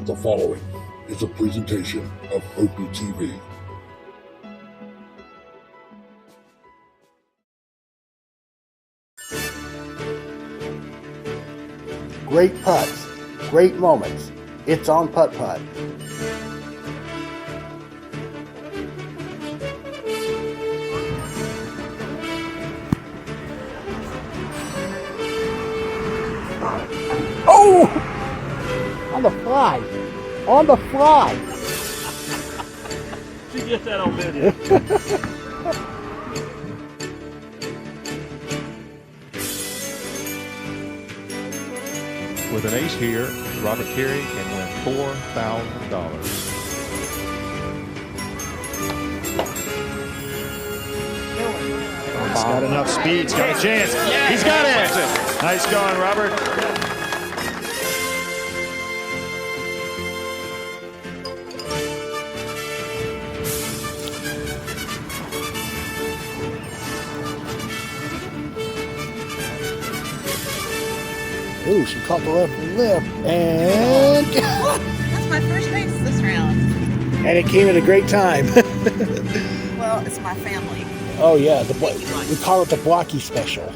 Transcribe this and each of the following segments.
The following is a presentation of OPTV. Great putts, great moments. It's on Putt-Putt. Oh! On the fly. On the fly. Did you get that on video? With an ace here, Robert Carey can win $4,000. He's got enough speed. He's got a chance. He's got it. Nice going, Robert. Ooh, she caught the left lip, and That's my first race this round. and it came at a great time. Well, it's my family. Oh yeah, we call it the Blocky Special.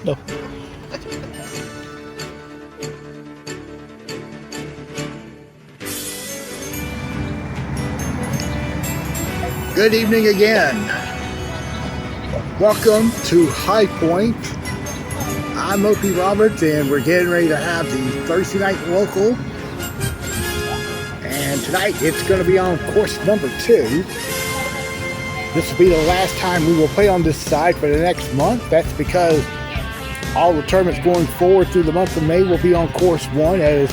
No. Good evening again. Welcome to High Point. I'm Opie Roberts, and we're getting ready to have the Thursday night local. And tonight it's going to be on course number 2. This will be the last time we will play on this side for the next month. That's because all the tournaments going forward through the month of May will be on course 1 as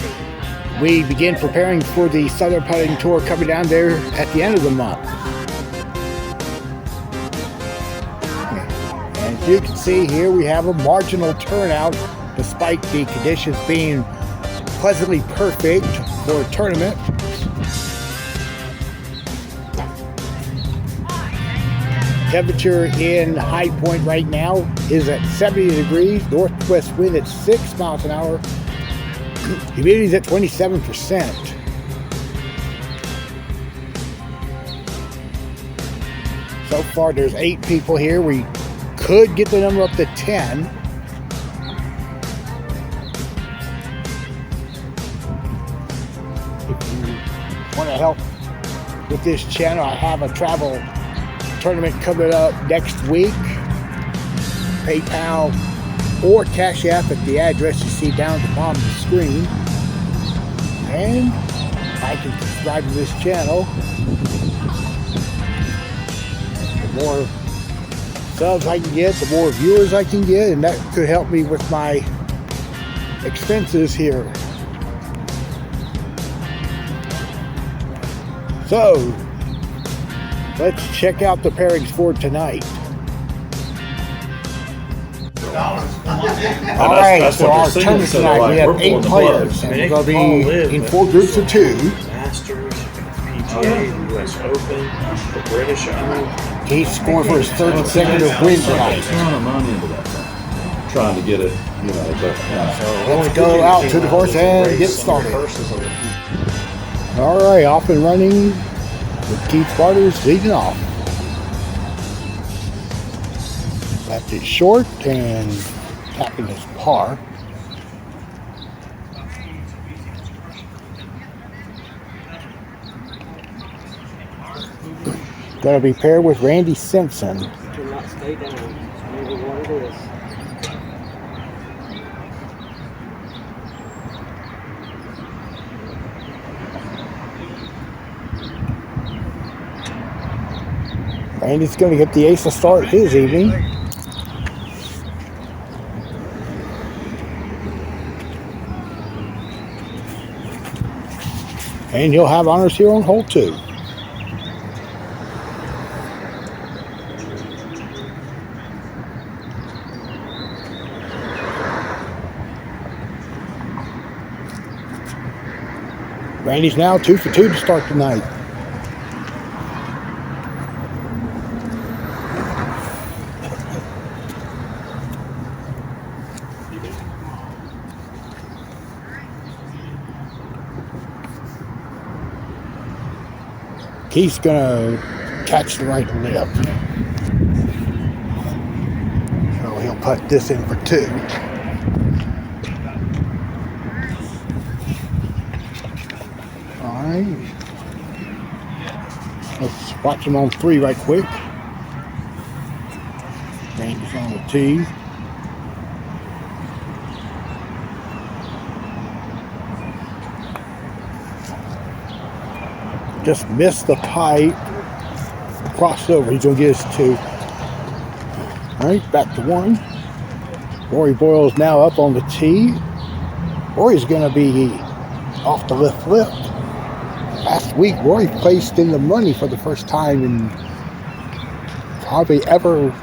we begin preparing for the Southern Putting Tour coming down there at the end of the month. And as you can see here, we have a marginal turnout despite the conditions being pleasantly perfect for a tournament. Temperature in High Point right now is at 70 degrees, northwest wind at 6 miles an hour, humidity is at 27%. So far there's 8 people here. We could get the number up to 10. If you want to help with this channel, I have a travel tournament coming up next week. PayPal or Cash App at the address you see down at the bottom of the screen. And I can subscribe to this channel. The more subs I can get, the more viewers I can get, and that could help me with my expenses here. So let's check out the pairings for tonight. Alright, so our tournament tonight, we have 8 players, and we're going to be in 4 groups of 2. Masters, PGA, the US Open, the British Open. He's scoring for his 3rd consecutive win tonight. Ton of money into that thing, trying to get it, you know. But, So let's go out to the course and get started. Alright, off and running with Keith Barters leading off. Left it short and tapping his par. Going to be paired with Randy Simpson. Do not stay down. It's maybe what it is. Randy's going to get the ace to start his evening. And he'll have honors here on hole 2. Randy's now 2 for 2 to start tonight. he's gonna catch the right lip. So he'll put this in for 2. Alright. Let's watch him on 3 right quick. Randy's on the tee. Just missed the pipe. Crossed over. He's going to get his 2. Alright, back to 1. Rory Boyle's now up on the tee. Rory's going to be off the left lip. Last week, Rory placed in the money for the first time in probably ever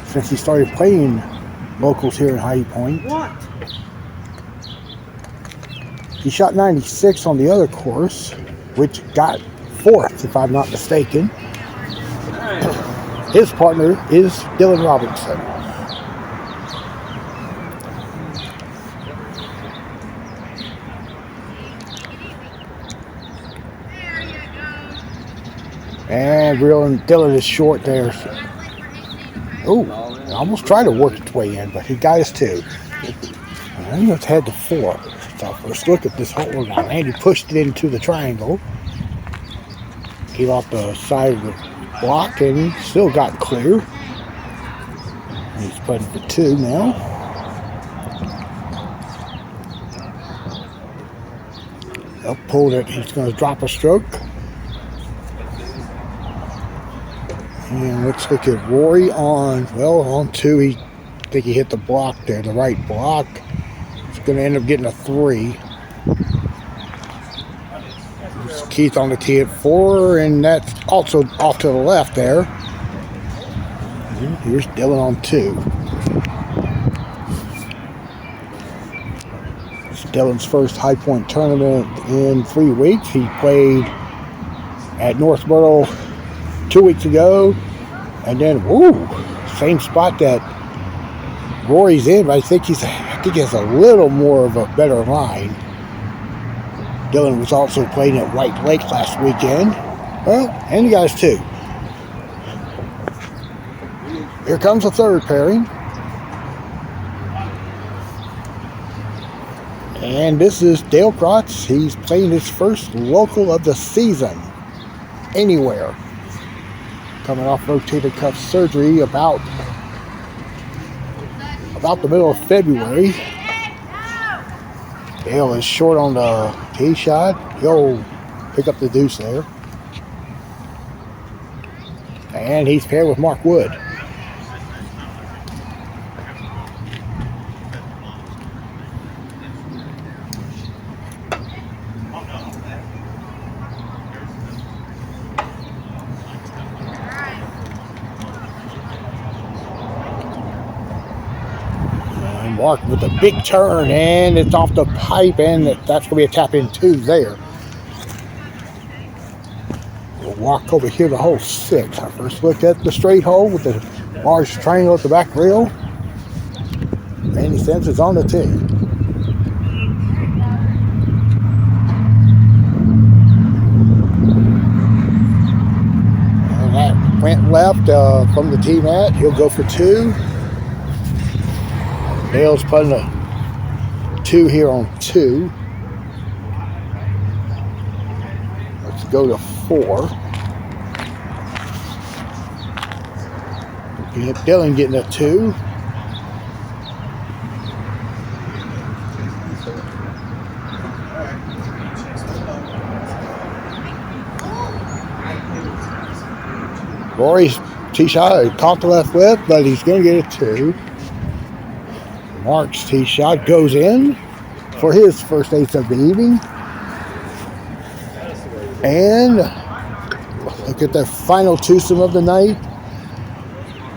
since he started playing locals here in High Point. What? He shot 96 on the other course, which got 4th, if I'm not mistaken. His partner is Dylan Robertson. And Dylan is short there. Oh, almost tried to work its way in, but he got his 2. And let's head to 4. So first look at this hole now. Andy pushed it into the triangle. Came off the side of the block and still got clear. He's putting for 2 now. Up pulled it. He's going to drop a stroke. And let's look at Rory on 2. I think he hit the block there, the right block. He's going to end up getting a 3. There's Keith on the tee at 4, and that's also off to the left there. And here's Dylan on 2. It's Dylan's first High Point tournament in 3 weeks. He played at North Myrtle 2 weeks ago, and then same spot that Rory's in, but I think he has a little more of a better line. Dylan was also playing at White Lake last weekend. Well, and he got his 2. Here comes the 3rd pairing. And this is Dale Krotz. He's playing his first local of the season anywhere. Coming off rotator cuff surgery about the middle of February. Dale is short on the tee shot. He'll pick up the deuce there. And he's paired with Mark Wood. Mark with a big turn, and it's off the pipe, and that's going to be a tap in 2 there. We'll walk over here to hole 6. I first looked at the straight hole with the large triangle at the back rail. Randy Sims is on the tee. And that went left from the tee mat. He'll go for 2. Dale's putting a 2 here on 2. Let's go to 4. Dylan getting a 2. Rory's tee shot caught the left lip, but he's going to get a 2. Mark's tee shot goes in for his first ace of the evening. And look at the final twosome of the night.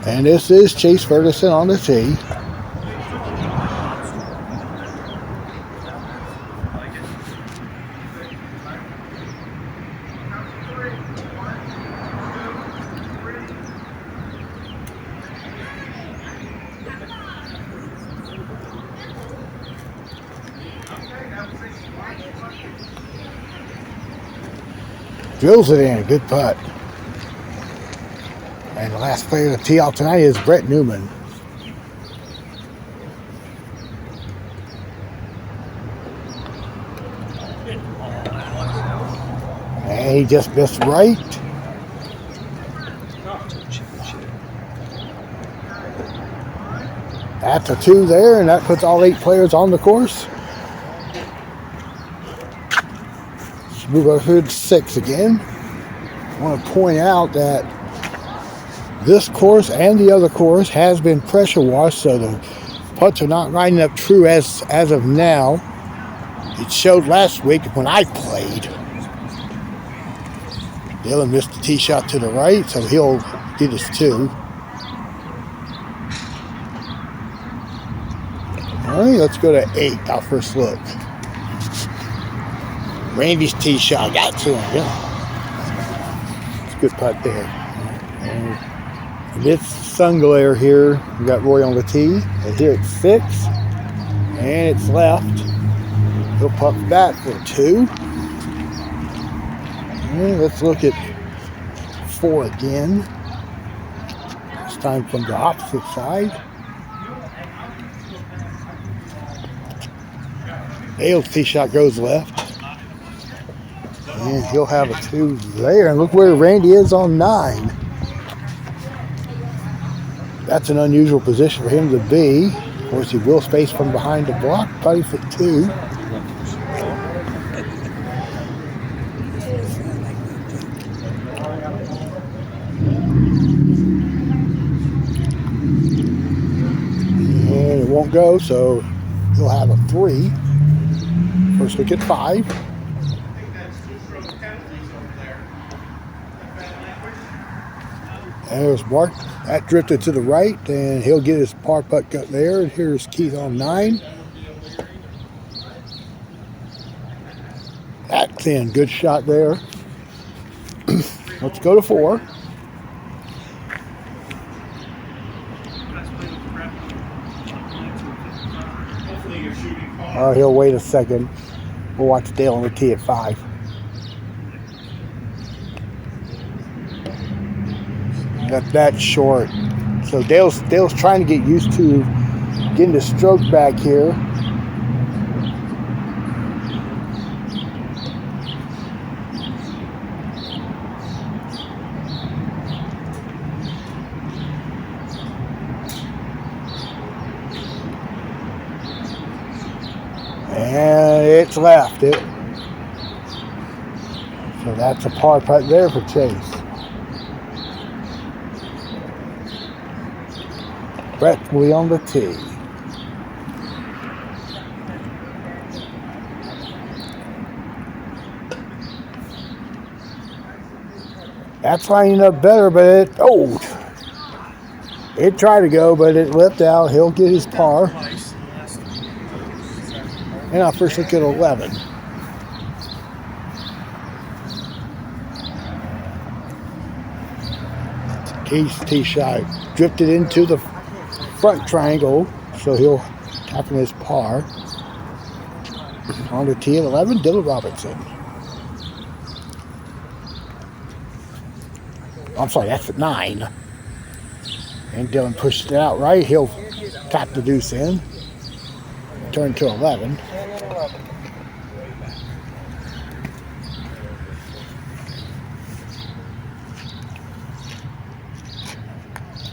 And this is Chase Ferguson on the tee. Drills it in. Good putt. And the last player to tee off tonight is Brett Newman. And he just missed right. That's a 2 there, and that puts all 8 players on the course. Let's move over to 6 again. I want to point out that this course and the other course has been pressure washed, so the putts are not lining up true as of now. It showed last week when I played. Dylan missed the tee shot to the right, so he'll get his 2. All right, let's go to 8, our first look. Randy's tee shot got to him. Yeah. It's a good putt there. And it's sun glare here. We got Roy on the tee. And here it's 6. And it's left. He'll putt back for 2. And let's look at 4 again. This time from the opposite side. Dale's tee shot goes left. And he'll have a 2 there. And look where Randy is on 9. That's an unusual position for him to be. Of course, he will space from behind the block, putting for 2. And it won't go, so he'll have a 3. First look at 5. There's Mark. That drifted to the right, and he'll get his par putt cut there. And here's Keith on 9. That's in. Good shot there. Let's go to 4. He'll wait a second. We'll watch Dale on the tee at 5. That's short. So Dale's trying to get used to getting the stroke back here. And it's left it. So that's a par putt there for Chase. Brett will be on the tee. That's lining up better, but it tried to go, but it lipped out. He'll get his par. And I'll first look at 11. Keith's tee shot drifted into the front triangle, so he'll tap in his par. On the tee at 11, Dylan Robertson. I'm sorry, that's at 9. And Dylan pushed it out right. He'll tap the deuce in. Turn to 11.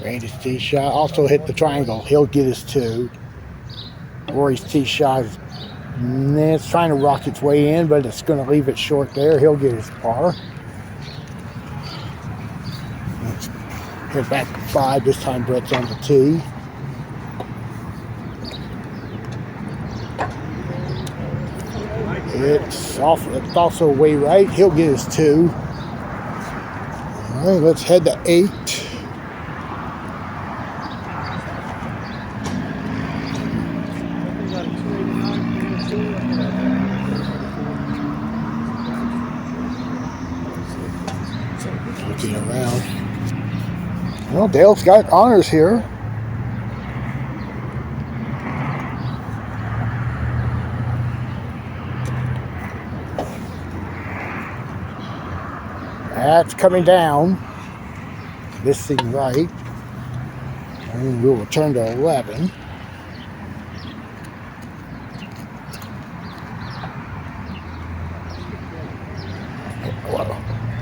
Randy's tee shot also hit the triangle. He'll get his 2. Rory's tee shot is it's trying to rock its way in, but it's going to leave it short there. He'll get his par. Let's head back to 5. This time Brett's on the tee. It's also way right. He'll get his 2. All right, let's head to 8. Looking around. Well, Dale's got honors here. That's coming down. Missing right. And we'll return to 11.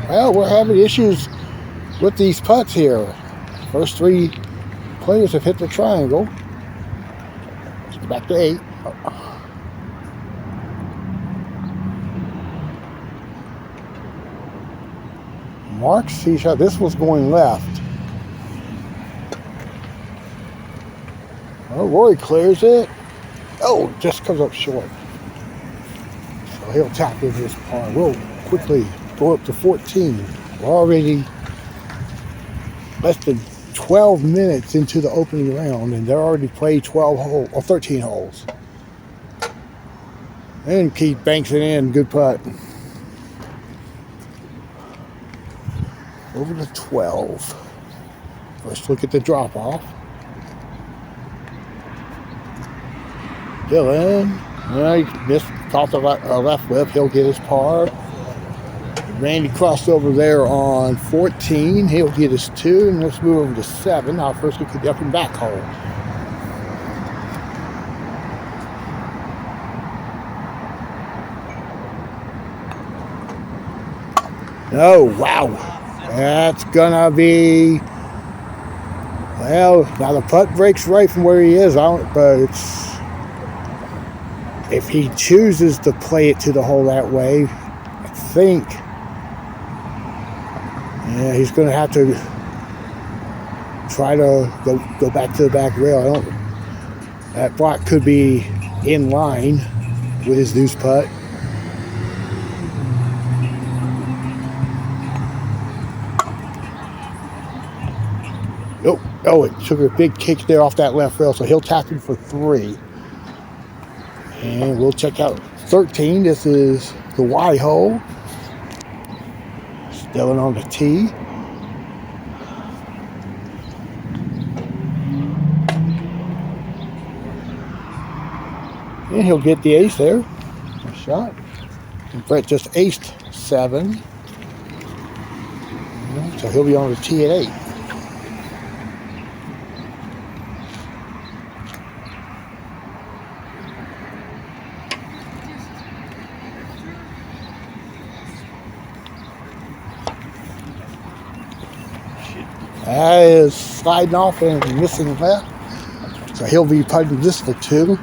Well, we're having issues with these putts here. First 3 players have hit the triangle. Let's go back to 8. Mark's tee shot. This was going left. Oh, Rory clears it. Oh, just comes up short. So he'll tap in his par. We'll quickly go up to 14. We're already less than 12 minutes into the opening round, and they're already played 12 holes or 13 holes. And Keith banks it in. Good putt. Over to 12. First look at the drop off. Dylan, he missed, caught the left whip. He'll get his par. Randy crossed over there on 14. He'll get his 2. And let's move over to 7. Now first look at the up and back hole. Oh, wow. That's gonna be, well, now the putt breaks right from where he is, but it's, if he chooses to play it to the hole that way, I think, yeah, he's gonna have to try to go back to the back rail. That block could be in line with his deuce putt. Oh, it took a big kick there off that left rail, so he'll tap in for 3. And we'll check out 13. This is the Y hole. Dylan on the tee. And he'll get the ace there. Nice shot. And Brett just aced 7. So he'll be on the tee at 8. That is sliding off and missing left. So he'll be putting this for 2.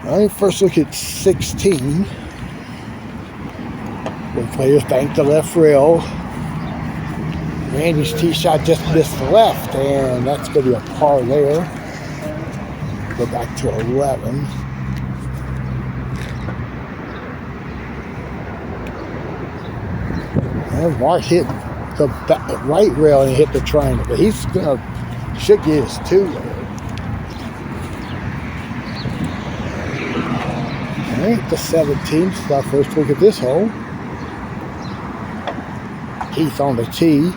All right, first look at 16. The players bank the left rail. Randy's tee shot just missed the left, and that's going to be a par there. Go back to 11. And Mark hit the right rail and hit the triangle, but he's should get his 2 there. All right, the 17th. So first look at this hole. Heath on the tee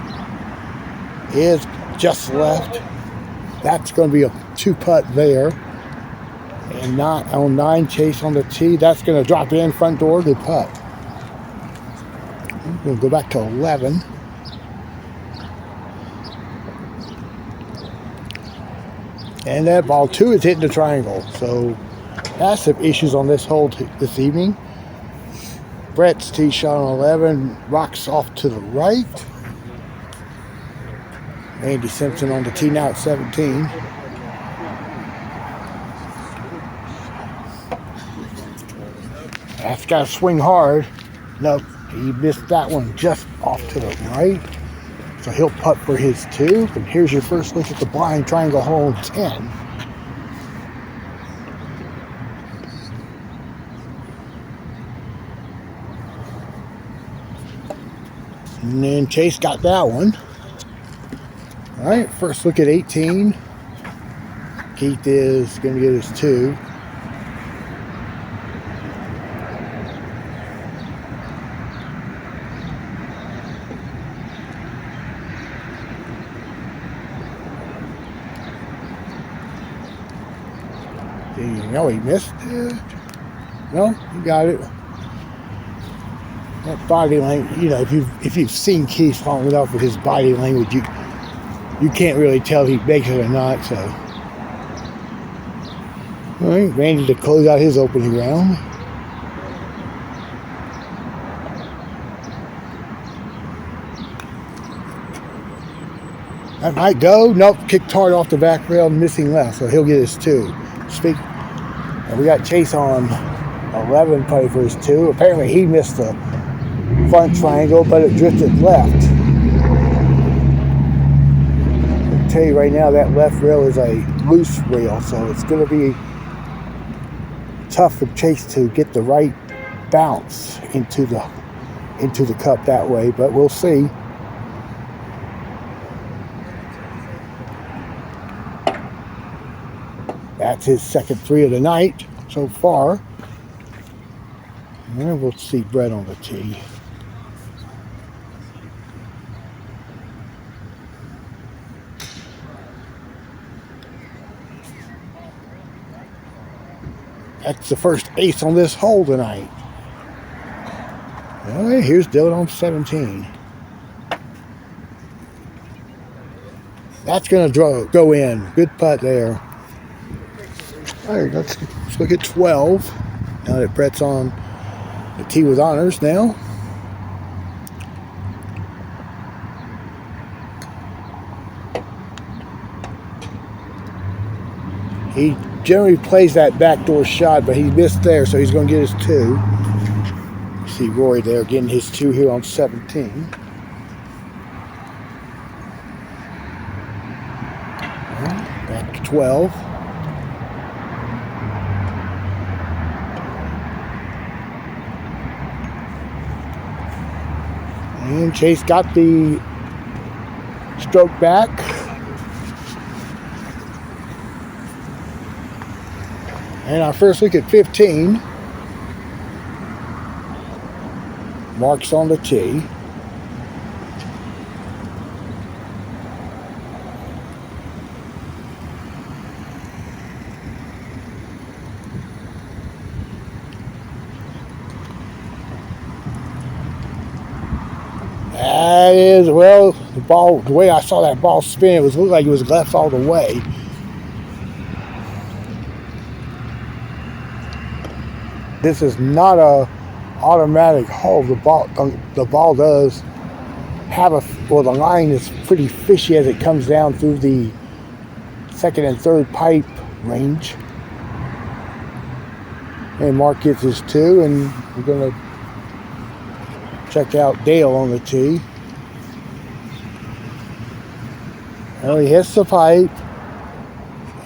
is just left. That's going to be a 2 putt there. And not on 9, Chase on the tee. That's going to drop in front door. Good putt. We'll go back to 11. And that ball 2 is hitting the triangle. So that's some issues on this hole this evening. Brett's tee shot on 11 rocks off to the right. Andy Simpson on the tee now at 17. That's got to swing hard. Nope, he missed that one just off to the right. So he'll putt for his 2. And here's your first look at the blind triangle hole 10. And then Chase got that one. All right, first look at 18. Keith is going to get his 2. No, he missed it. No, he got it. That body language, you know, if you've seen Keith long enough with his body language, you can't really tell if he makes it or not. So, all right, Randy to close out his opening round. That might go. Nope, kicked hard off the back rail, missing left, so he'll get his 2. And we got Chase on 11 putting for his 2. Apparently he missed the front triangle, but it drifted left. I'll tell you right now, that left rail is a loose rail, so it's going to be tough for Chase to get the right bounce into the cup that way, but we'll see. That's his second 3 of the night so far. And we'll see Brett on the tee. That's the first ace on this hole tonight. All right, here's Dylan on 17. That's going to go in. Good putt there. All right, let's look at 12. Now that Brett's on the tee with honors now. He generally plays that backdoor shot, but he missed there, so he's going to get his 2. You see Rory there getting his 2 here on 17. Back to 12. And Chase got the stroke back. And our first look at 15. Mark's on the tee. That is, well, the ball, the way I saw that ball spin, looked like it was left all the way. This is not a automatic hole. The ball does have the line is pretty fishy as it comes down through the second and third pipe range. And Mark gets his 2, and we're going to check out Dale on the tee. Well, he hits the pipe.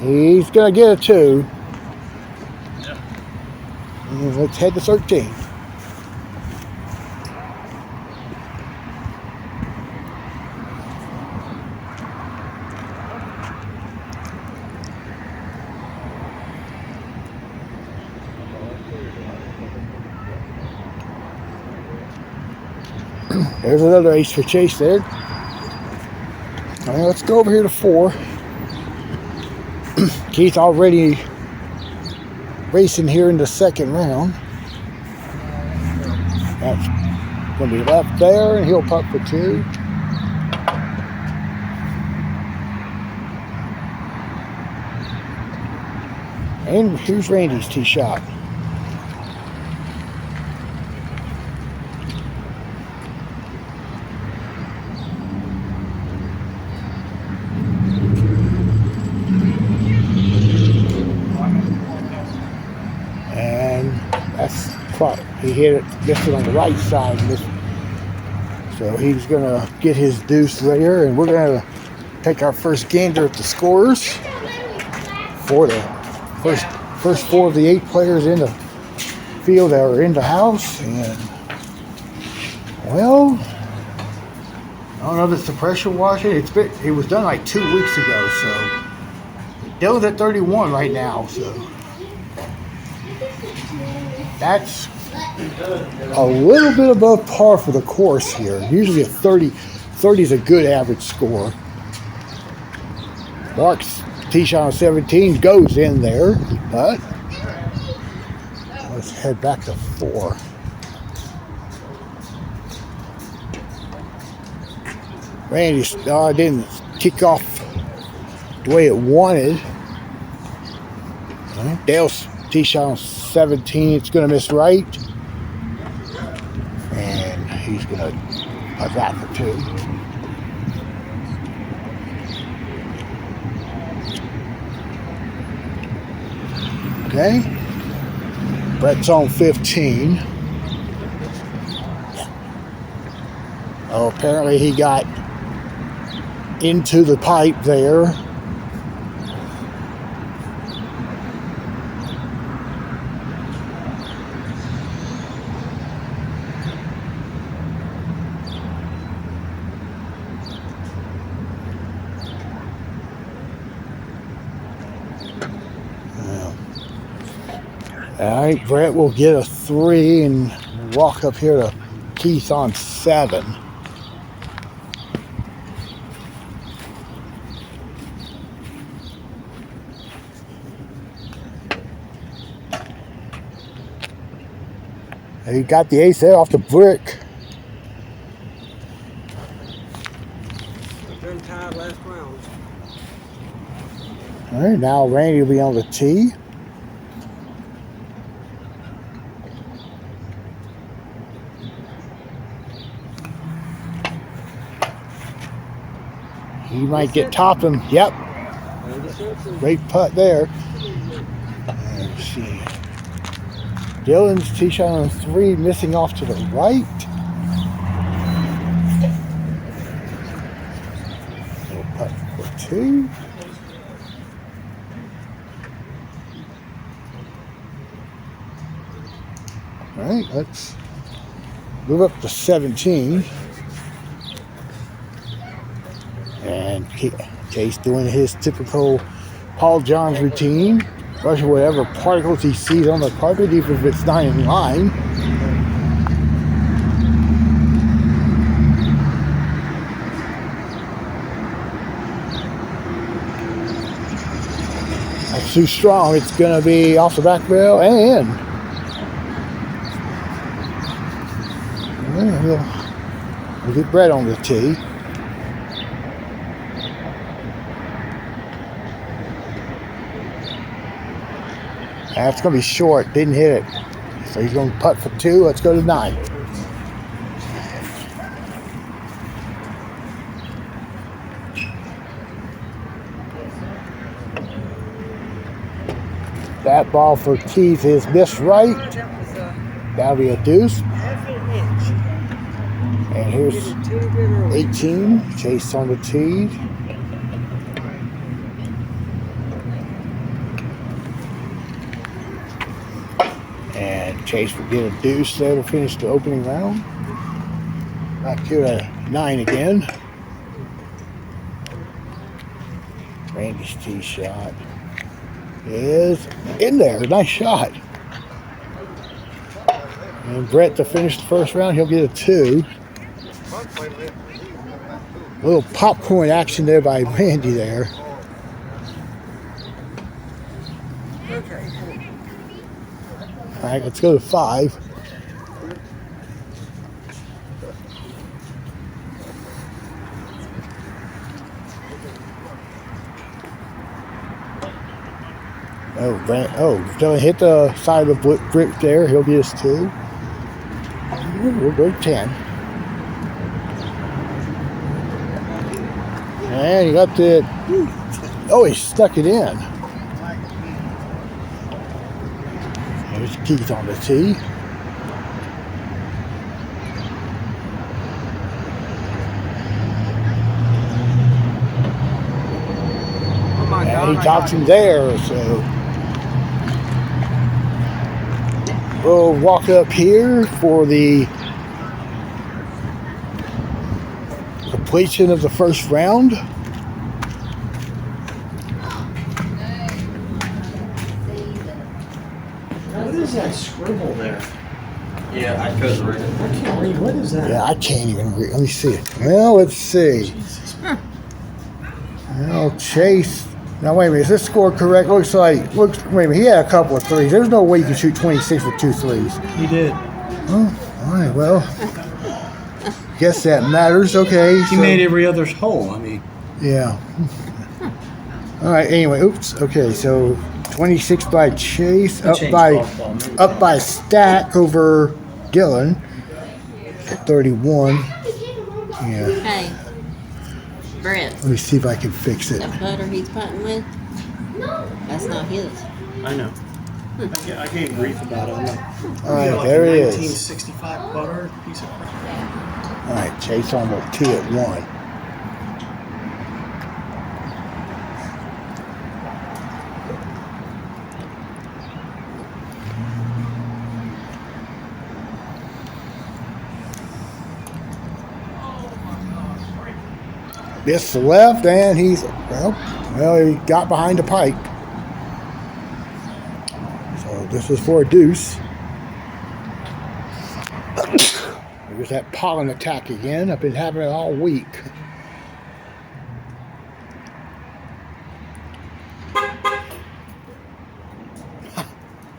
He's going to get a 2. And let's head to 13. There's another ace for Chase there. All right, let's go over here to 4. Keith already racing here in the second round. That's going to be left there, and he'll putt for 2. And here's Randy's tee shot. He hit it, missed it on the right side. So he's going to get his deuce there, and we're going to take our first gander at the scores for the first 4 of the 8 players in the field that are in the house. And, well, I don't know if it's the pressure washing. It was done like 2 weeks ago, so Dylan's at 31 right now, so that's a little bit above par for the course here. Usually a 30 is a good average score. Mark's tee shot on 17 goes in there, but let's head back to 4. Randy didn't kick off the way it wanted. All right, Dale's tee shot on 17. It's going to miss right. And he's going to putt that for 2. Okay. Brett's on 15. Oh, apparently he got into the pipe there. All right, Brett will get a 3 and walk up here to Keith on 7. He got the ace there off the brick. Been tied last round. All right, now Randy will be on the tee. He might get topped him. Yep. Great putt there. Let's see. Dylan's tee shot on 3, missing off to the right. Little putt for 2. All right, let's move up to 17. And Case doing his typical Paul John's routine. Brushing whatever particles he sees on the carpet, even if it's not in line. That's too strong. It's going to be off the back rail and in. We'll get Brett on the tee. That's going to be short. Didn't hit it. So he's going to putt for 2. Let's go to 9. That ball for Keith is missed right. That'll be a deuce. And here's 18. Chase on the tee. And Chase will get a deuce there to finish the opening round. Back here to 9 again. Randy's tee shot is in there. Nice shot. And Brett to finish the first round, he'll get a 2. A little popcorn action there by Randy there. All right, let's go to 5. Dylan hit the side of the brick there. He'll get his 2. We'll go to 10. And he got the. Oh, he stuck it in. There's Keith on the tee. And he tops him there, so we'll walk up here for the completion of the first round. What is that scribble there? Yeah, I couldn't read it. I can't read. What is that? Yeah, I can't even read. Let me see it. Well, let's see. Well, Chase. Now, wait a minute. Is this score correct? Wait a minute. He had a couple of 3s. There's no way you can shoot 26 with 2 3s. He did. Oh, all right. Well, Guess that matters. Okay. He made every other hole. I mean, Yeah. All right. Anyway, oops. Okay. So 26 by Chase, up change by golf ball, maybe. Stat over Dylan at 31. Yeah. Hey, Brett, Let me see if I can fix it. that putter he's putting with, that's not his. I know. I can't grief about it. I'm like, All right. like There a it is. 1965 putter piece of crap. All right. Chase almost tee at 1. This left, and he's well, he got behind the pipe. So this is for a deuce. There's that pollen attack again. I've been having it all week.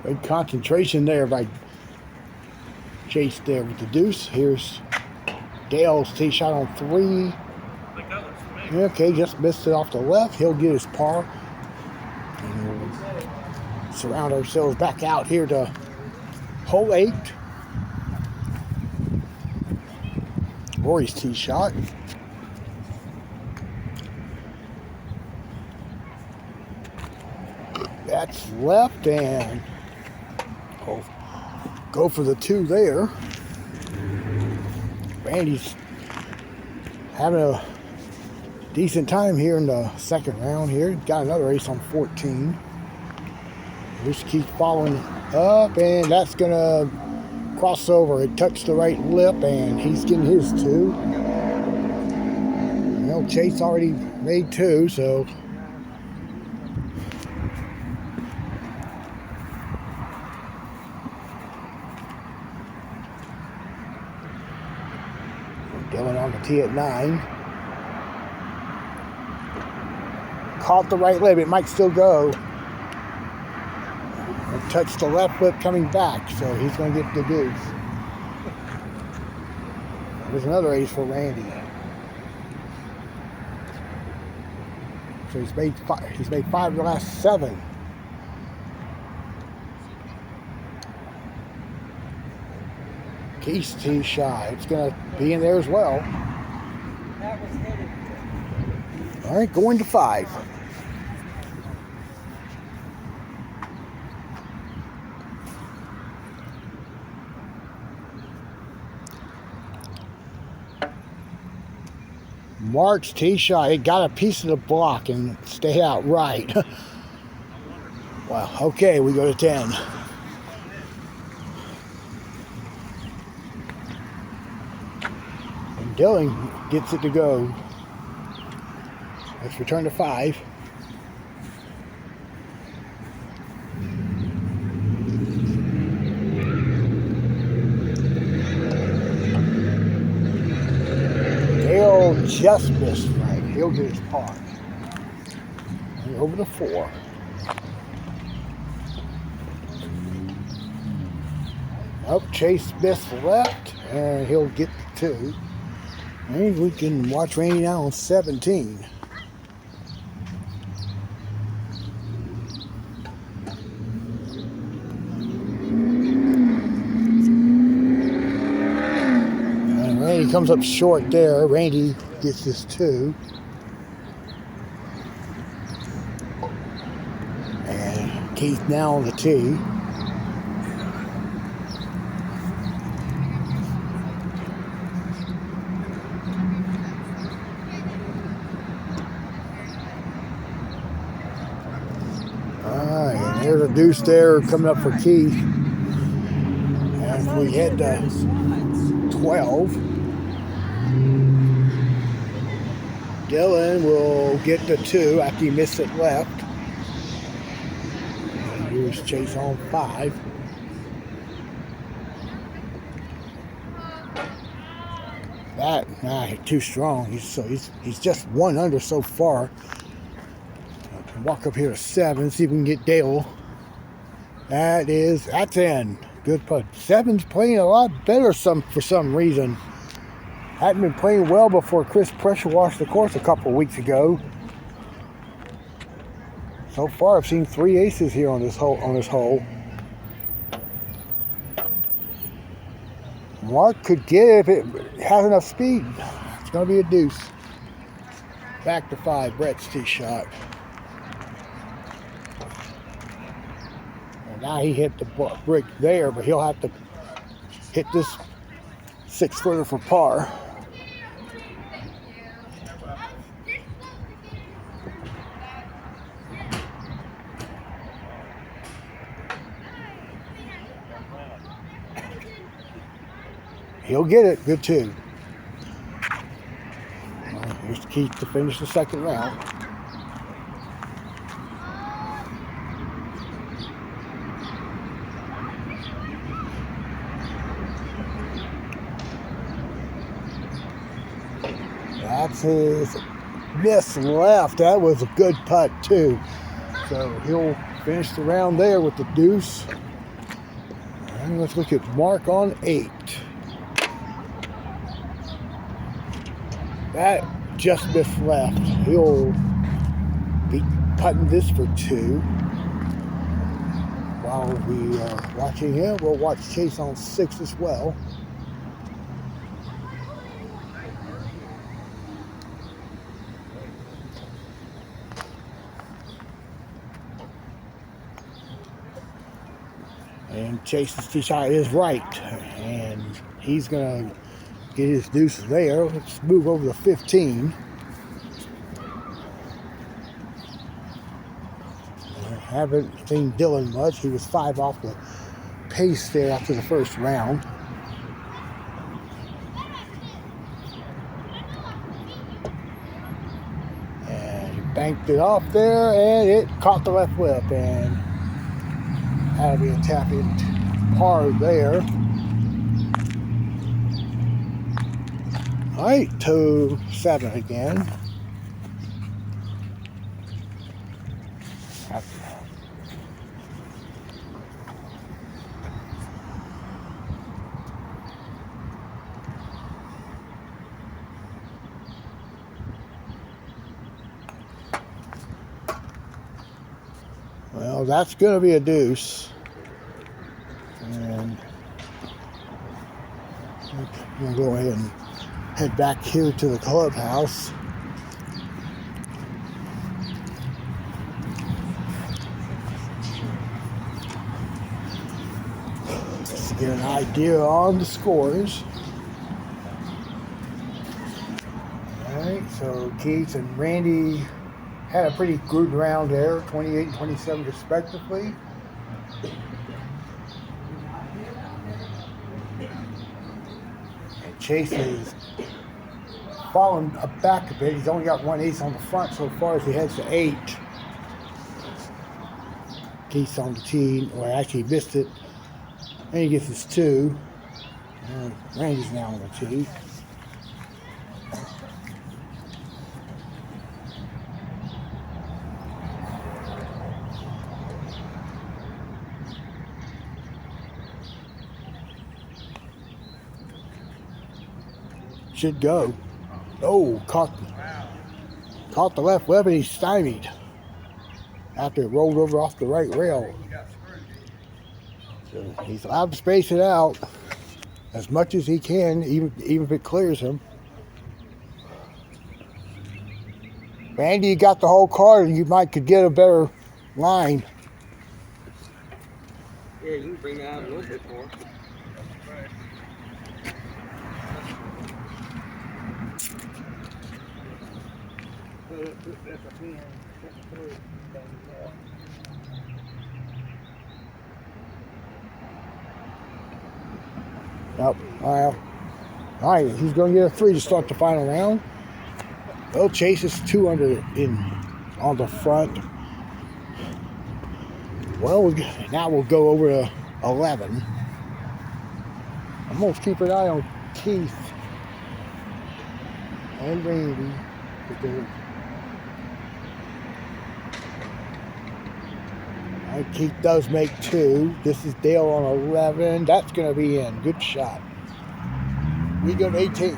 Good concentration there by Chase there with the deuce. Here's Dale's tee shot on 3. Okay, just missed it off the left. He'll get his par. And we'll surround ourselves back out here to hole 8. Rory's tee shot. That's left, and go for the 2 there. Randy's having a decent time here in the second round here. Got another ace on 14. Just keep following up, and that's gonna cross over. It touched the right lip, and he's getting his 2. Well, Chase already made 2, so Dylan on the tee at 9. Caught the right lip. It might still go. It touched the left lip coming back, so he's going to get the deuce. There's another ace for Randy. So he's made 5. He's made 5 of the last 7. Keith's tee shy. It's going to be in there as well. All right, going to 5. Mark's tee shot. It got a piece of the block and stay out right. Wow. Okay, we go to 10. And Dylan gets it to go. Let's return to 5. Dale just missed right. He'll get his par. And over to 4. Up, Chase missed left, and he'll get the 2. And we can watch Randy now on 17. And Randy comes up short there. Randy gets his 2. And Keith now on the tee. And there's a deuce there coming up for Keith. And if we head to 12, Dylan will get the 2 after he missed it left. And here's Chase on 5. That too strong. He's just 1 under so far. Walk up here to 7, see if we can get Dale. That's in. Good putt. 7's playing a lot better for some reason. Hadn't been playing well before Chris pressure washed the course a couple weeks ago. So far, I've seen 3 aces here on this hole. Mark could get it if it has enough speed. It's going to be a deuce. Back to 5, Brett's tee shot. And now he hit the brick there, but he'll have to hit this 6-footer for par. He'll get it. Good too. Here's Keith to finish the second round. That's his miss left. That was a good putt too. So he'll finish the round there with the deuce. And let's look at Mark on 8. That just missed left. He'll be putting this for 2. While we are watching him, we'll watch Chase on 6 as well. And Chase's tee shot is right. And he's going to get his deuce there. Let's move over to 15. I haven't seen Dylan much. He was 5 off the pace there after the first round. And he banked it off there, and it caught the left lip, and that'll be a tap-in par there. All right, to 7 again. Well, that's going to be a deuce. And we'll go ahead and head back here to the clubhouse. Just to get an idea on the scores. Alright, so Keith and Randy had a pretty good round there, 28 and 27 respectively. Chase is falling back a bit. He's only got 1 ace on the front so far as he heads to 8. Keith's on the tee, or actually missed it. And he gets his 2. And Randy's now on the tee. Should go. Oh, caught the left lip, and he's stymied after it rolled over off the right rail. So he's allowed to space it out as much as he can, even if it clears him. Randy, you got the whole card, and you could get a better line. Yeah, you can bring it out a little bit more. Yep. All right. He's going to get a 3 to start the final round. Well, Chase is 2 under on the front. Well, now we'll go over to 11. I'm going to keep an eye on Keith and Randy. Keith does make 2. This is Dale on 11. That's going to be in. Good shot. We go to 18.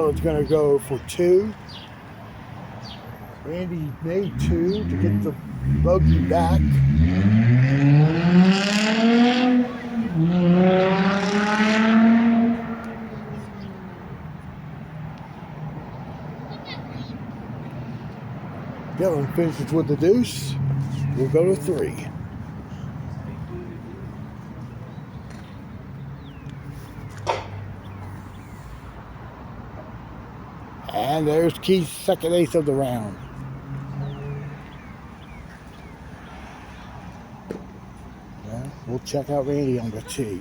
Dylan's going to go for 2. Randy made 2 to get the bogey back. Dylan finishes with the deuce. We'll go to 3. And there's Keith's second ace of the round. Yeah, we'll check out Randy on the tee.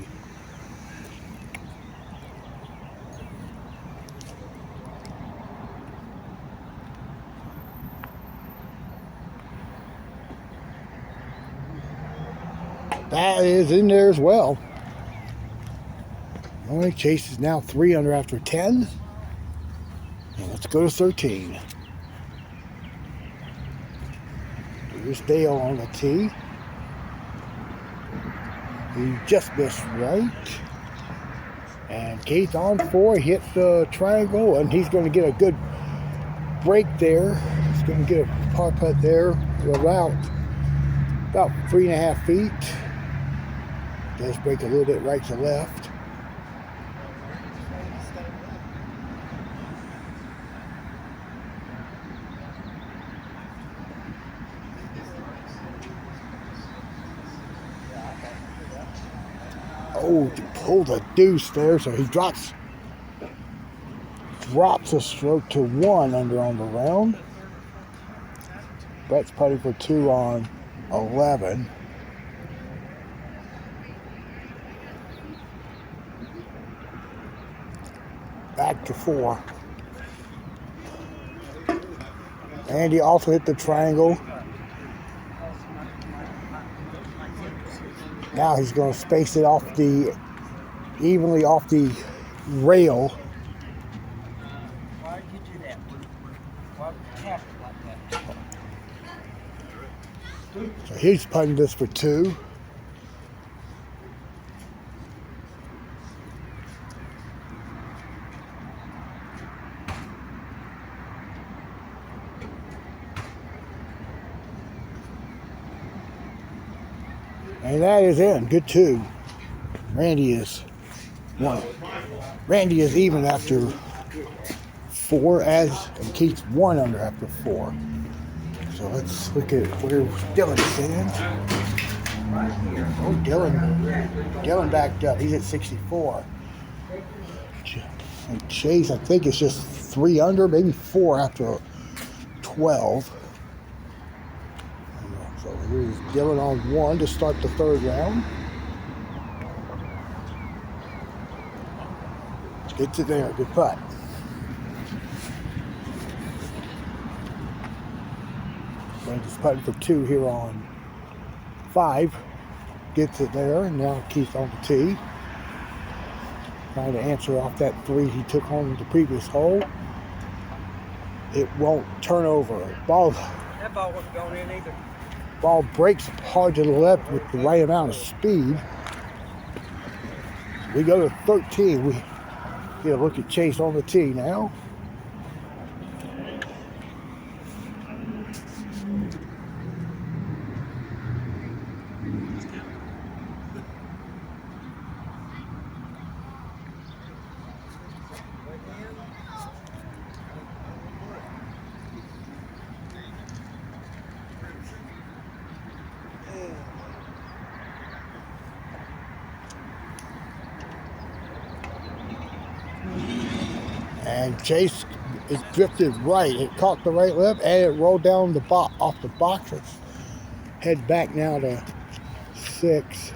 That is in there as well. Only Chase is now 3 under after 10. And let's go to 13. Here's Dale on the tee. He just missed right. And Keith on 4 hits the triangle, and he's going to get a good break there. He's going to get a par putt there about 3.5 feet. Does break a little bit right to left. Oh, to pull the deuce there, so he drops a stroke to 1 under on the round. Brett's putting for 2 on 11. Back to 4. And he also hit the triangle. Now he's going to space it evenly off the rail. Why did you do that? Why would you tap it like that? So he's putting this for 2. And that is in. Good 2. Randy is 1. Randy is even after 4, and Keith's 1 under after 4. So let's look at where Dylan stands. Oh, Dylan backed up. He's at 64. And Chase, I think, is just 3 under, maybe 4 after 12. So here's Dylan on 1 to start the 3rd round. Gets it there. Good putt. Randy's putting for 2 here on 5. Gets it there, and now Keith on the tee. Trying to answer off that 3 he took on the previous hole. It won't turn over. That ball wasn't going in either. Ball breaks hard to the left with the right amount of speed. We go to 13. We get a look at Chase on the tee now. And Chase, it drifted right. It caught the right lip and it rolled down the off the boxes. Head back now to 6.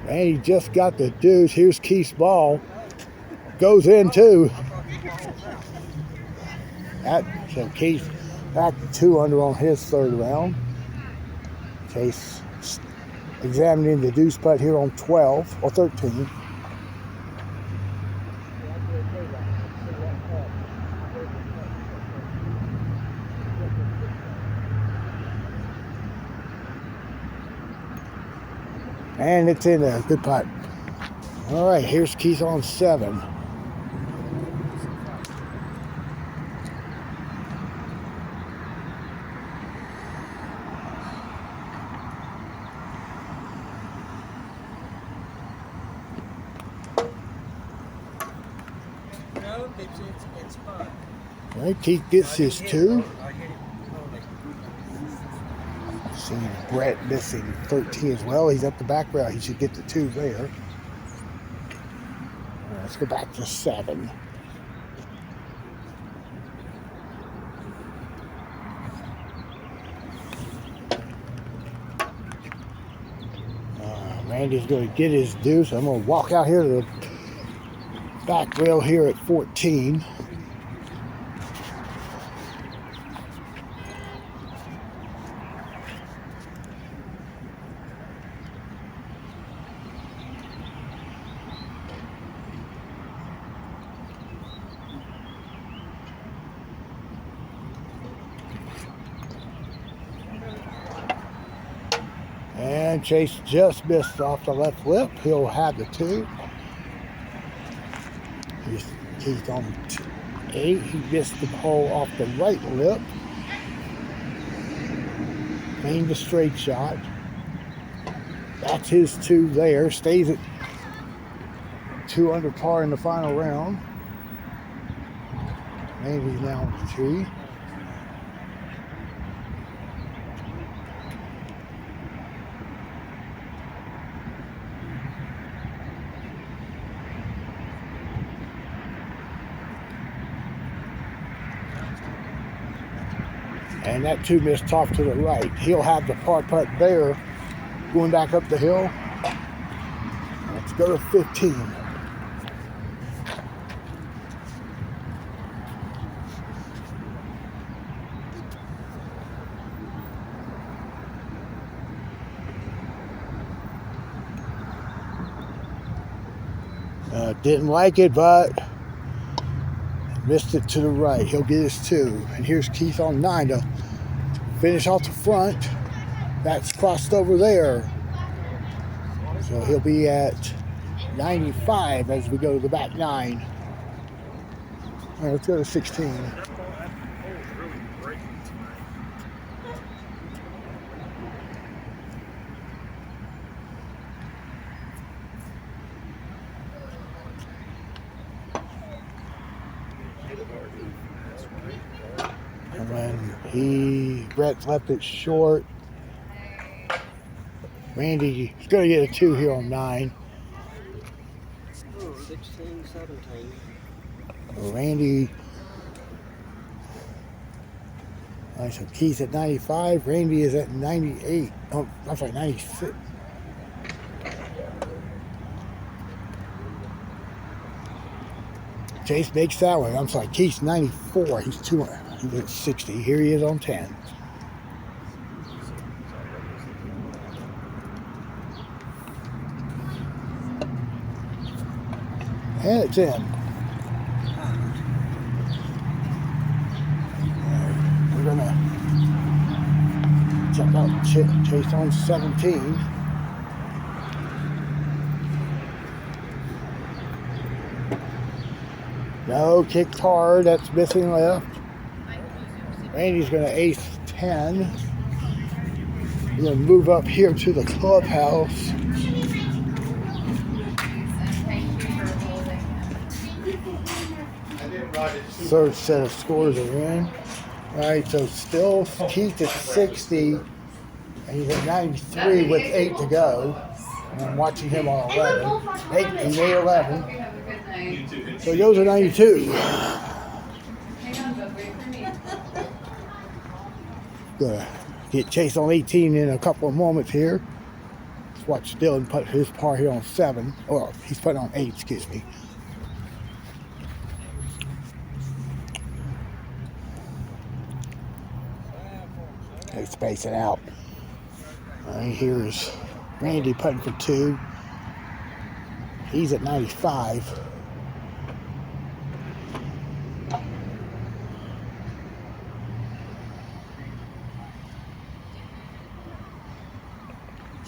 And he just got the deuce. Here's Keith's ball. Goes in too. So Keith back to 2 under on his 3rd round. Chase examining the deuce putt here on 12 or 13. And it's in there. Good putt. All right, here's Keith on 7. No, it's fun. All right, Keith gets his 2. I hit it slowly. Seeing Brett missing 13 as well. He's up the back rail. He should get the 2 there. Let's go back to 7. Randy's going to get his due, so I'm going to walk out here to the back rail here at 14. And Chase just missed off the left lip. He'll have the 2. He's on 8. He missed the hole off the right lip. Aimed a straight shot. That's his 2 there. Stays at 2 under par in the final round. Maybe now on the tee. And that 2 missed off to the right. He'll have the par putt there going back up the hill. Let's go to 15. Didn't like it, but missed it to the right. He'll get his 2. And here's Keith on 9 to finish off the front. That's crossed over there. So he'll be at 95 as we go to the back 9. All right, let's go to 16. And when Brett left it short, Randy's going to get a 2 here on 9. 16, 17. Randy, all right, so Keith's at 95. Randy is at 98. Oh, I'm sorry, 96. Chase makes that one. I'm sorry, Keith's 94. He's 200. He's at 60. Here he is on 10. And it's in. We're gonna check out Chase on 17. No, kicked hard. That's missing left. Randy's gonna ace 10. We're gonna move up here to the clubhouse. Third set of scores are in. All right, so still Keith at 60, and he's at 93 with 8 to go. And I'm watching him on 11. 8 and 11. So he goes to 92. Gonna get Chase on 18 in a couple of moments here. Let's watch Dylan put his par here on 7. Or he's putting on 8, excuse me. They space it out. Here's Randy putting for 2. He's at 95.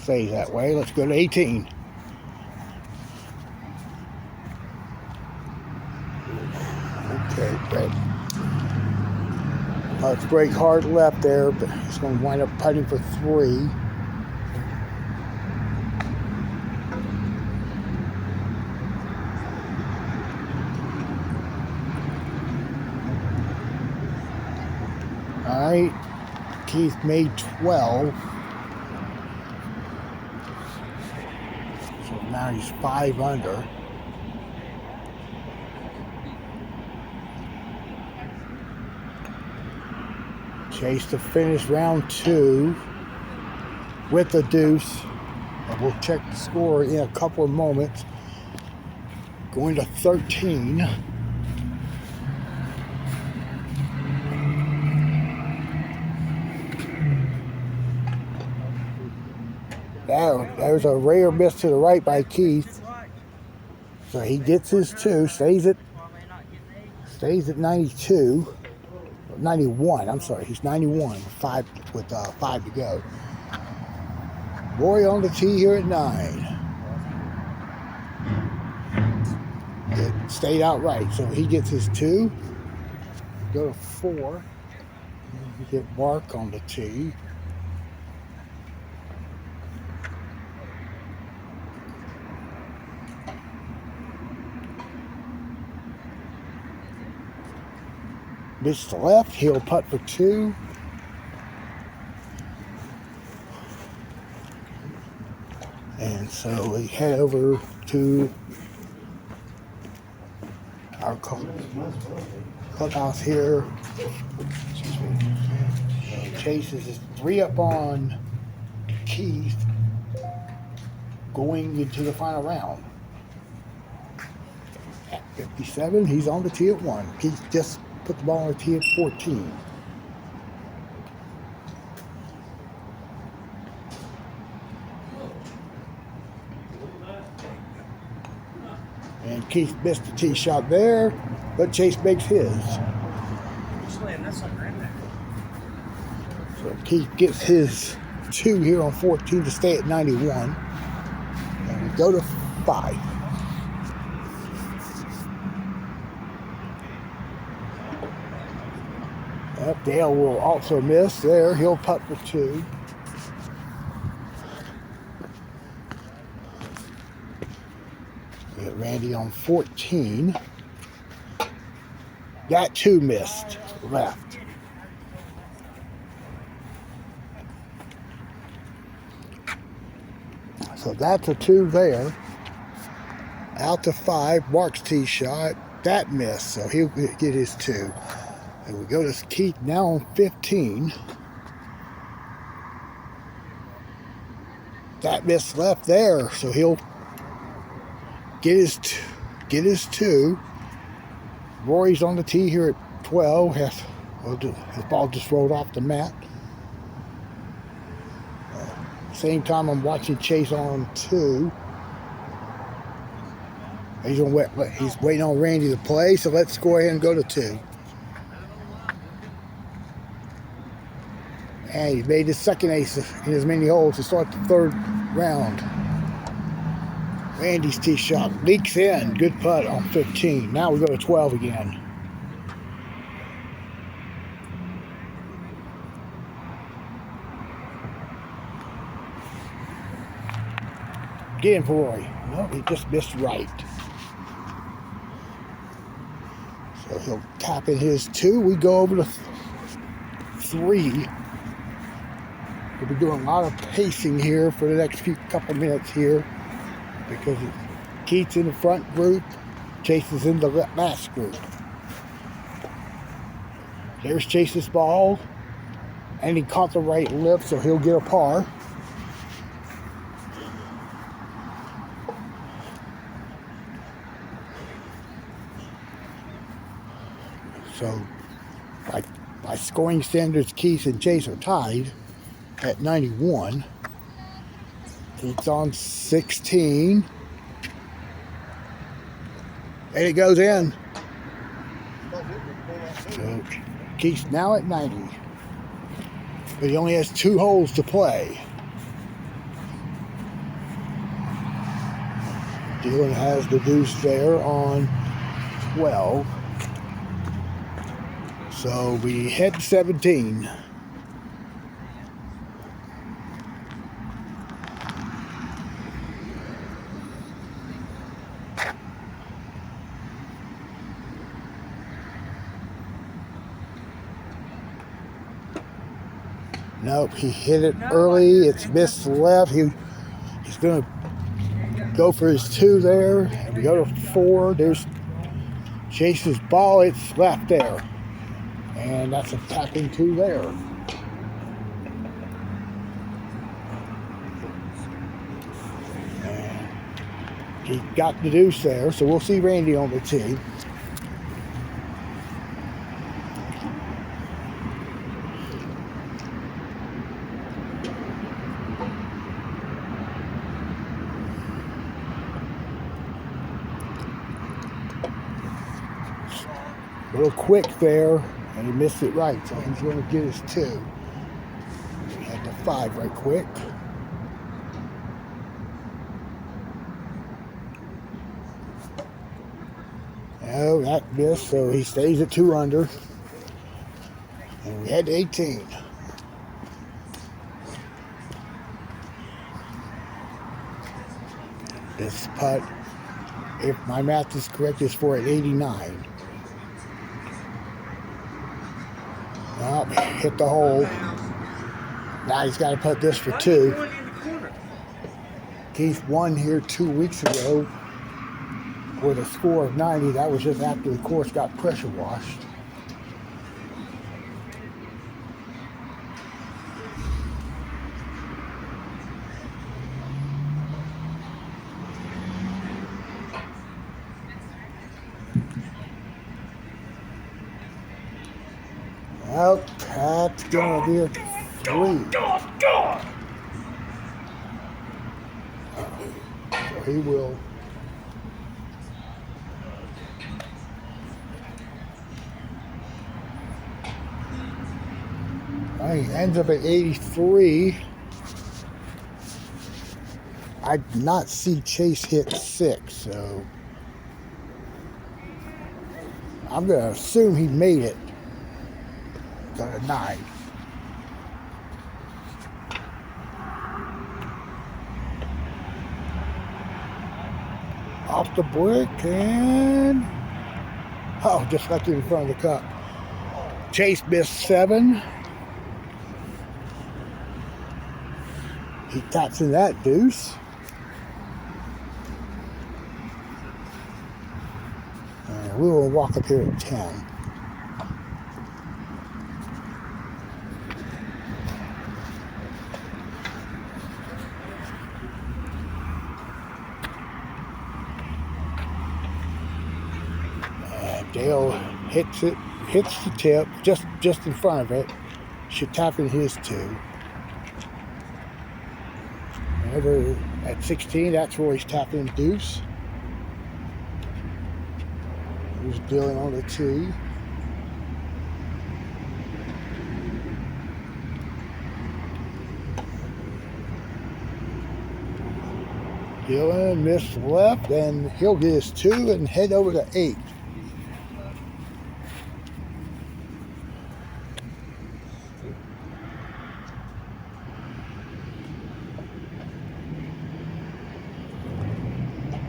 Stays that way. Let's go to 18. Okay, great. It's break hard left there, but he's going to wind up putting for 3. All right, Keith made 12. So now he's 5 under. Chase to finish round 2 with the deuce. And we'll check the score in a couple of moments. Going to 13. There's a rare miss to the right by Keith. So he gets his 2, stays at 92. 91, I'm sorry, he's 91 with 5 to go. Roy on the tee here at 9. It stayed outright, so he gets his 2. Go to 4. We get Mark on the tee. Missed the left, he'll putt for 2. And so we head over to our clubhouse here. Chase is 3 up on Keith going into the final round. At 57, he's on the tee at 1. Keith just put the ball on the tee at 14. And Keith missed the tee shot there, but Chase makes his. So Keith gets his 2 here on 14 to stay at 91. And we go to 5. Dale will also miss there. He'll putt for 2. We got Randy on 14. That 2 missed left. So that's a 2 there. Out to 5. Mark's tee shot. That missed, so he'll get his 2. And we go to Keith now on 15. That missed left there, so he'll get his 2. Rory's on the tee here at 12. His ball just rolled off the mat. Same time I'm watching Chase on 2. He's waiting on Randy to play, so let's go ahead and go to 2. And he made his second ace in as many holes to start the 3rd round. Randy's tee shot leaks in. Good putt on 15. Now we go to 12 again. Get in for Roy. No, he just missed right. So he'll tap in his 2. We go over to 3. We'll be doing a lot of pacing here for the next couple minutes here because Keith's in the front group, Chase is in the last group. There's Chase's ball, and he caught the right lip, so he'll get a par. So, by scoring standards, Keith and Chase are tied at 91. It's on 16. And it goes in. So Keith's now at 90. But he only has 2 holes to play. Dylan has the deuce there on 12. So we head to 17. Nope, he hit it early. It's missed the left. He's going to go for his 2 there. And we go to 4. There's Chase's ball. It's left there. And that's a tapping 2 there. And he got the deuce there. So we'll see Randy on the tee. A little quick there, and he missed it right, so he's going to get his 2. He had the 5 right quick. Oh, that missed, so he stays at 2 under. And we head to 18. This putt, if my math is correct, is for an 89. Oh, hit the hole. Now he's got to put this for 2. Keith won here 2 weeks ago with a score of 90. That was just after the course got pressure washed. Well, that's gonna be a 3. So he will. He ends up at 83. I did not see Chase hit 6, so I'm gonna assume he made it. Got a 9. Off the brick and just left it in front of the cup. Chase missed 7. He taps in that deuce. And we will walk up here at 10. Dale hits the tip just in front of it. Should tap in his 2. Whenever at 16, that's where he's tapping deuce. Here's Dylan on the tee. Dylan missed left, and he'll get his 2 and head over to 8.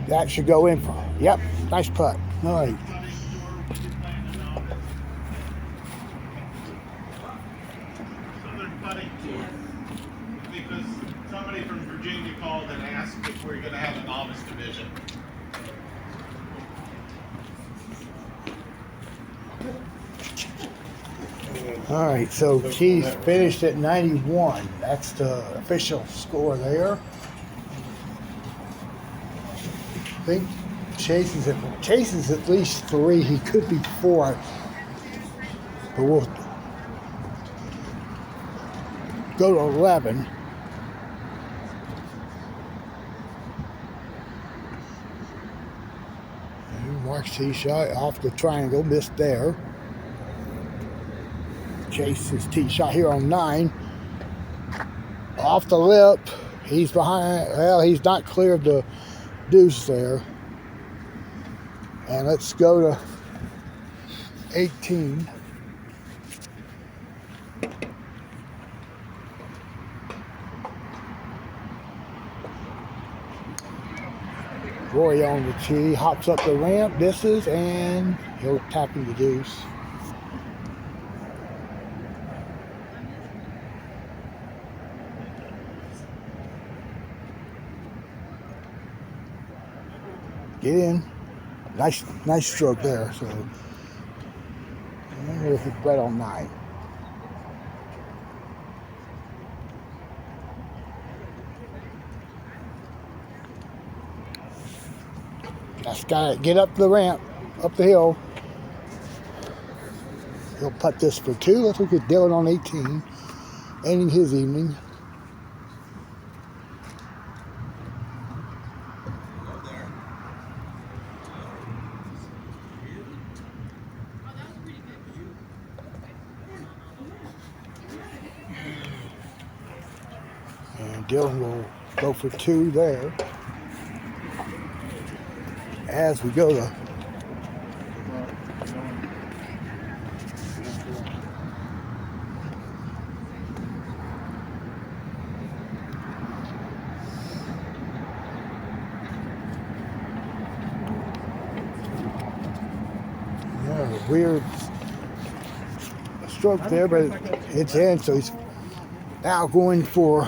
That should go in for. Yep, nice putt. All right. Because somebody from Virginia called and asked if we're going to have a novice division. All right, so Keys finished at 91. That's the official score there. I think Chase is at least 3. He could be 4. But we'll go to 11. And Mark's tee shot off the triangle, missed there. Chase's tee shot here on 9. Off the lip. He's behind. Well, he's not clear of the deuce there. And let's go to 18. Roy on the tee, hops up the ramp, misses, and he'll tap in the deuce. Get in. Nice stroke there. So we'll hit right on 9. Just gotta get up the ramp, up the hill. He'll putt this for 2. Let's look at Dylan on 18, ending his evening. And Dylan will go for 2 there. As we go to weird stroke there, but it's in, so he's now going for,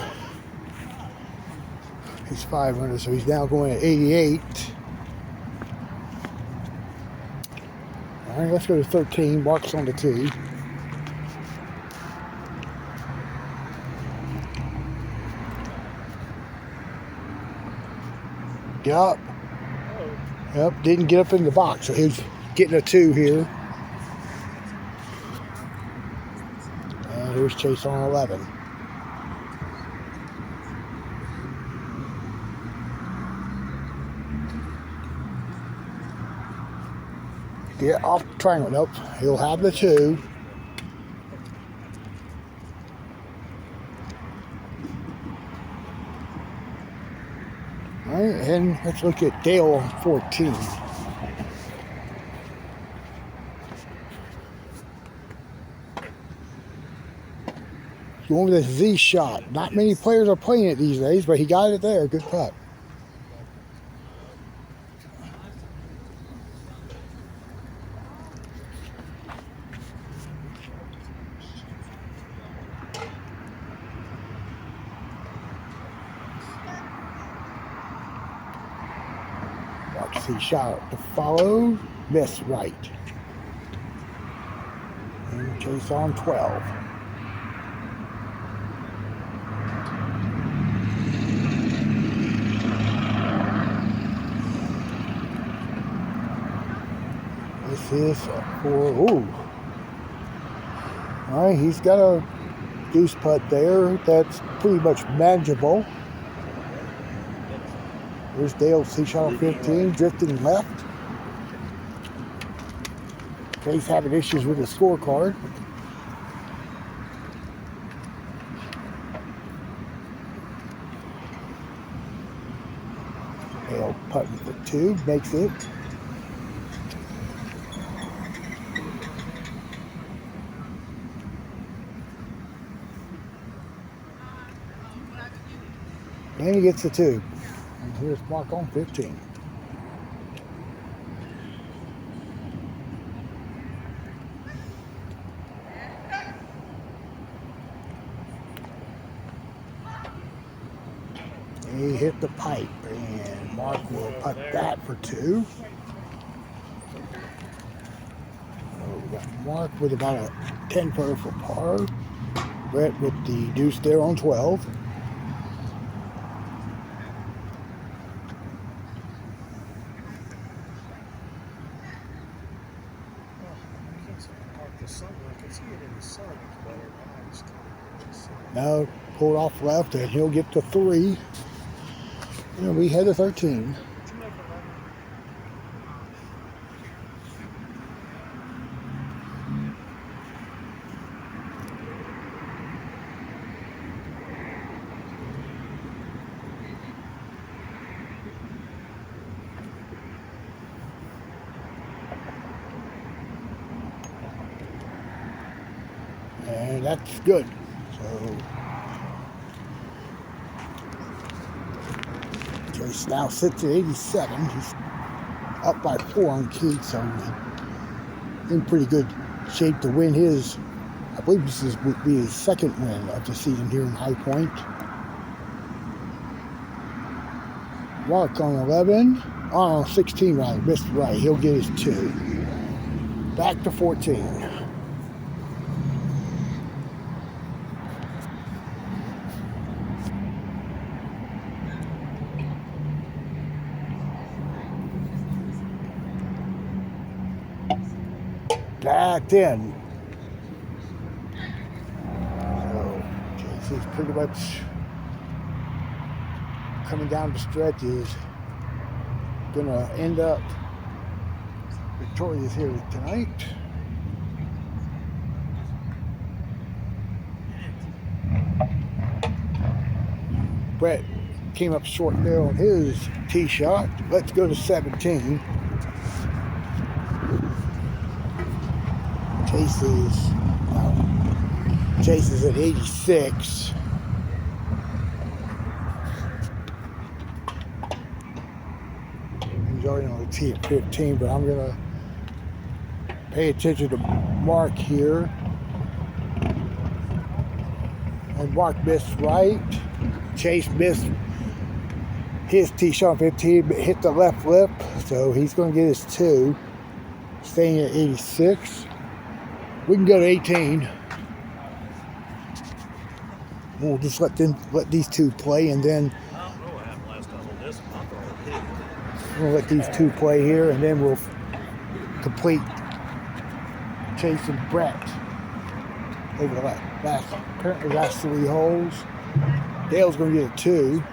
he's 500, so he's now going at 88. All right, let's go to 13. Mark's on the tee. Yep. Yep, didn't get up in the box, so he's getting a 2 here. And here's Chase on 11. Get off the triangle. Nope, he'll have the 2. All right, and let's look at Dale on 14. Going with a Z shot. Not many players are playing it these days, but he got it there. Good putt. Watch the shot to follow. Miss right. And Chase on 12. This is for, ooh. All right, he's got a deuce putt there. That's pretty much manageable. There's Dale's tee shot on 15, drifting left. He's having issues with his scorecard. Dale putting for 2, makes it. And he gets the 2. And here's Mark on 15. He hit the pipe, and Mark will putt that for 2. So we got Mark with about a 10-footer for par. Brett with the deuce there on 12. Now pull it off left, and he'll get to 3. And we head to 13. And that's good. So Chase now sits at 87. He's up by 4 on Keith, so he's in pretty good shape to win his. I believe would be his second win of the season here in High Point. Mark on 11. Oh, 16 rather. Missed right. He'll get his 2. Back to 14. Back in. So Chase is pretty much coming down the stretch, is gonna end up victorious here tonight. Brett came up short there on his tee shot. Let's go to 17. Chase is at 86. He's already on the tee at 15, but I'm gonna pay attention to Mark here. And Mark missed right. Chase missed his tee shot 15, but hit the left lip, so he's gonna get his 2, staying at 86. We can go to 18. We'll just let these two play, and then we'll let these two play here, and then we'll complete Chase and Brett over the last 3 holes. Dale's going to get a 2.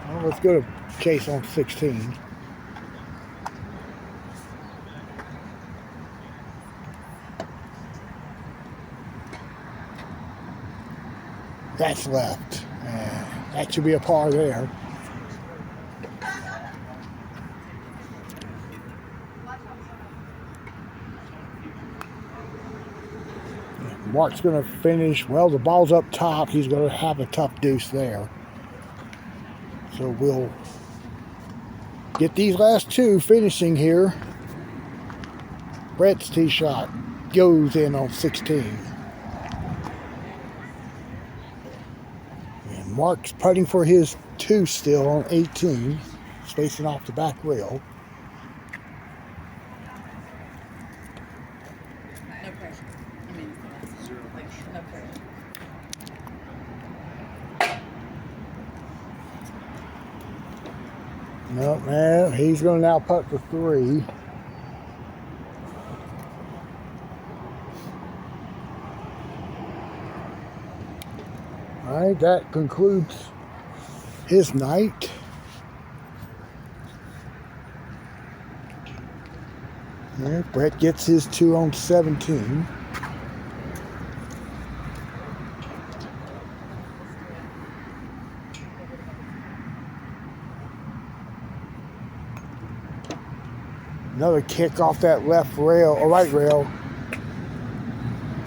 Well, let's go to Chase on 16. That's left. That should be a par there. Mark's going to finish. Well, the ball's up top. He's going to have a tough deuce there. So we'll get these last 2 finishing here. Brett's tee shot goes in on 16. Mark's putting for his 2 still on 18, spacing off the back rail. No pressure. I mean, no pressure. No, man, he's going to now putt for 3. All right, that concludes his night. Yeah, Brett gets his 2 on 17. Another kick off that left rail, or right rail.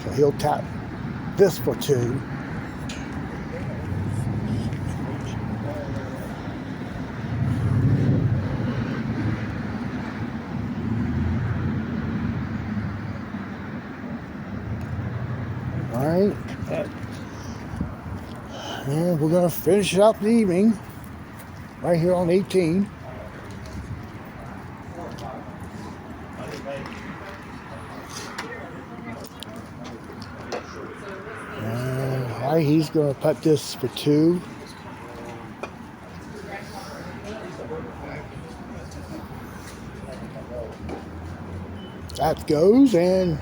So he'll tap this for 2. Alright. And we're going to finish up the evening right here on 18. Alright, he's going to putt this for 2. That goes, and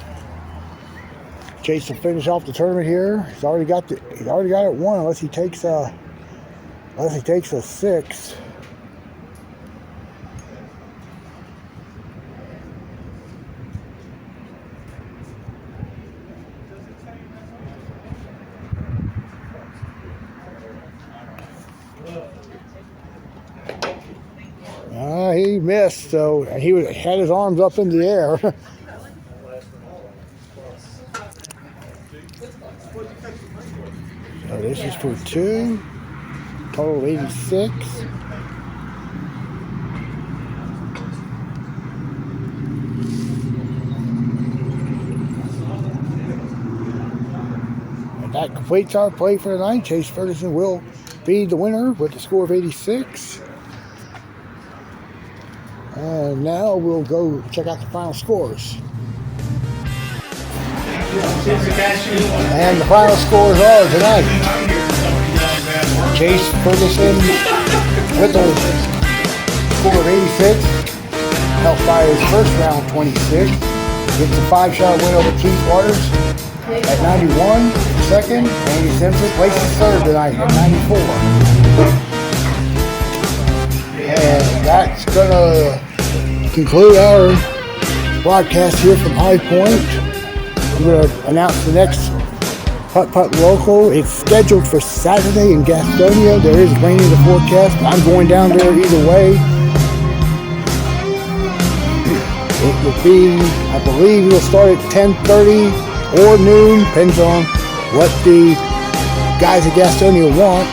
Chase will finish off the tournament here. He's already got it 1 unless he takes a 6. He missed, so he had his arms up in the air. So this is for 2. Total of 86. And that completes our play for tonight. Chase Ferguson will be the winner with a score of 86. And now we'll go check out the final scores. And the final scores are tonight. Chase Ferguson with a score of 86, helped by his first round 26. Gets a 5-shot win over Keith Waters at 91. Second, Andy Simpson places third tonight at 94. And that's gonna conclude our broadcast here from High Point. I'm going to announce the next Putt-Putt local. It's scheduled for Saturday in Gastonia. There is rain in the forecast. I'm going down there either way. It will be, I believe it will start at 10:30 or noon. Depends on what the guys at Gastonia want.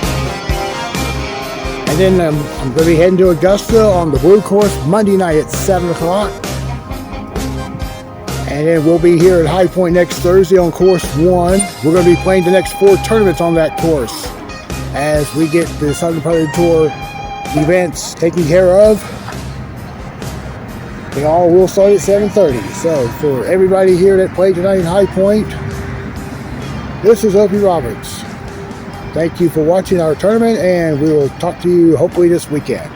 And then I'm going to be heading to Augusta on the Blue Course Monday night at 7 o'clock. And then we'll be here at High Point next Thursday on course 1. We're going to be playing the next 4 tournaments on that course as we get the Southern Putter Tour events taken care of. They all will start at 7:30. So for everybody here that played tonight in High Point, this is Opie Roberts. Thank you for watching our tournament, and we will talk to you hopefully this weekend.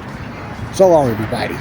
So long, everybody.